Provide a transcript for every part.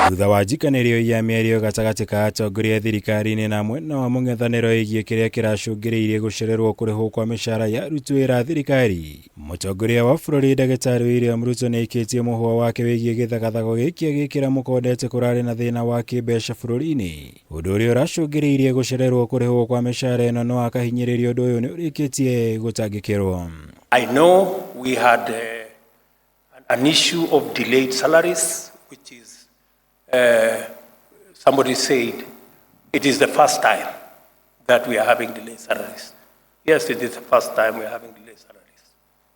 Thutha wa njikanĩrio ya mĩario gatagatĩ ka atongoria thirikari-inĩ na mwena wa mũng'ethanĩro ĩgiĩ kĩrĩa kĩracũngĩrĩirie gũcererwo kũrĩhwo kwa mĩcara ya aruti wĩra thirikari, mũtongoria wa bũrũri Ndagĩtarĩ William Ruto nĩaikĩtie mũhwa wake wĩgiĩ gĩthagathago gĩkĩ agĩkĩra mũkondete kũrarĩ na thĩna wa kĩmbeca bũrũri-inĩ, ũndũ ũrĩa ũracũngĩrĩirie gũcererwo kũrĩhwo kwa mĩcara ĩno no akahinyĩrĩria ũndũ ũyũ nĩũrĩkĩtie gũtangĩkĩrwo. I know we had an issue of delayed salaries, which is somebody said it is the first time that we are having delayed salaries. Yes, it is the first time we are having delayed salaries.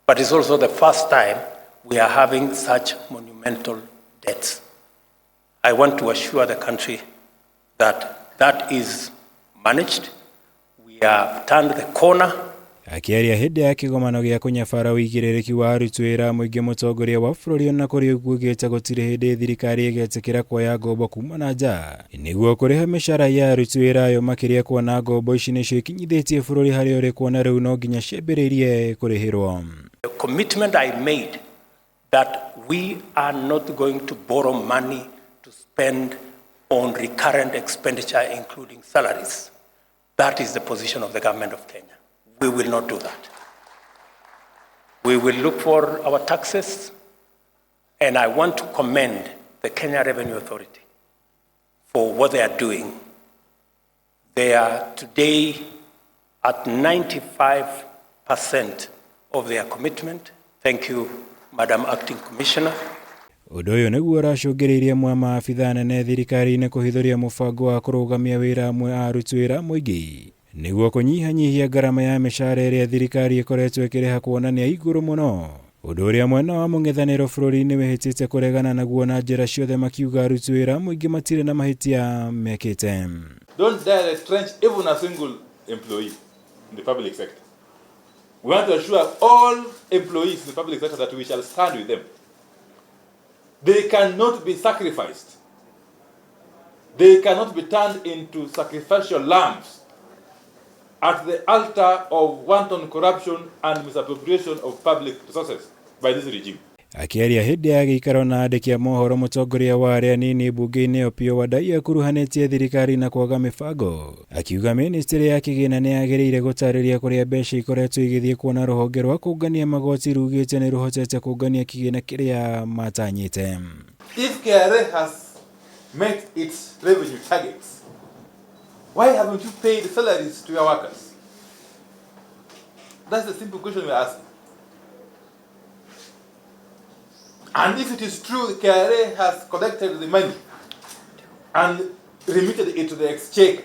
But it's also the first time we are having such monumental debts. I want to assure the country that that is managed. We have turned the corner. Akĩaria hĩndĩ ya kĩgomano gĩa kũnyabara ũigĩrĩrĩki wa aruti wĩra mũingĩ, mũtongoria wa bũrũri ona kũrĩ ũguo augĩte gũtirĩ hĩndĩ thirikari ĩgetĩkĩra kuoya ngombo kuma na nja nĩguo kũrĩha mĩcara ya aruti wĩra ayo, makĩria kuona ngombo ici nĩcio ikinyithĩtie bũrũri harĩa ũrĩ kuona rĩu no nginya ciambĩrĩrie kũrĩhĩrwo. The commitment I made that we are not going to borrow money to spend on recurrent expenditure including salaries. That is the position of the government of Kenya. We will not do that. We will look for our taxes, and I want to commend the Kenya Revenue Authority for what they are doing. They are today at 95% of their commitment. Thank you, Madam Acting Commissioner. Ũndũ ũyũ nĩguo ũracũngĩrĩirie mwa maabitha anene thirikari-inĩ kũhithũria mũbango wa kũrũgamia wĩra amwe a aruti wĩra mũingĩ nĩguo kũnyihanyihia ngarama ya mĩcara ĩrĩa thirikari ĩkoretwo ĩkĩrĩha kuonania igũrũ mũno, ũndũ ũrĩa mwena wa mũng'ethanĩro bũrũri-inĩ wĩhĩtĩte kũregana naguo na njĩra ciothe, makiuga aruti wĩra mũingĩ matirĩ na mahĩtia mekĩte. Don't dare retrench even a single employee in the public sector. We want to assure all employees in the public sector that we shall stand with them. They cannot be sacrificed. They cannot be turned into sacrificial lambs at the altar of wanton corruption and misappropriation of public resources by this regime. Akĩaria hĩndĩ ya gĩikaro na andĩki a mohoro, mũtongoria wa arĩa anini mbunge-inĩ Opiyo Wandayi akuruhanĩtie thirikari na kwaga mĩbango, akiuga ministry ya KIGINA nĩyagĩrĩire gũtarĩria kũrĩa mbeca ikoretwo igĩthiĩ kuona rũhonge rwa kũngania magoti rugĩte nĩ rũhotete kũngania kĩgĩna kĩrĩa matanyĩte. If KRA has met its revenue targets, why haven't you paid salaries to your workers? That's the simple question we're asking. And if it is true the KRA has collected the money and remitted it to the exchequer,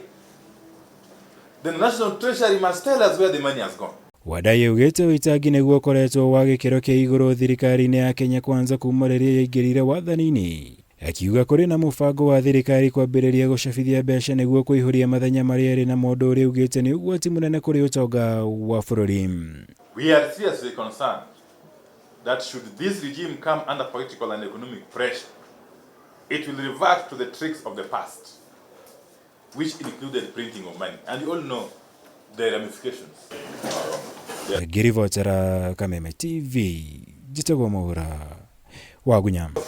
then the National Treasury must tell us where the money has gone. Wandayi augĩte ũitangi nĩguo ũkoretwo wa gĩkĩro kĩa igũrũ thirikari-inĩ ya Kenya Kwanza kuma rĩrĩa yaingĩrire wathani-inĩ, akiuga kũrĩ na mũbango wa thirikari kwambĩrĩria gũcabithia mbeca nĩguo kũihũria mathenya marĩa arĩ na mũndũ ũrĩa augĩte nĩ ũgwati mũnene kũrĩ ũtonga wa bũrũri. We are seriously concerned that should this regime come under political and economic pressure, it will revert to the tricks of the past, which included printing of money. And you all know the ramifications. Ngĩribotera Kameme TV, njĩtagwo Mwaura wa Gunyama.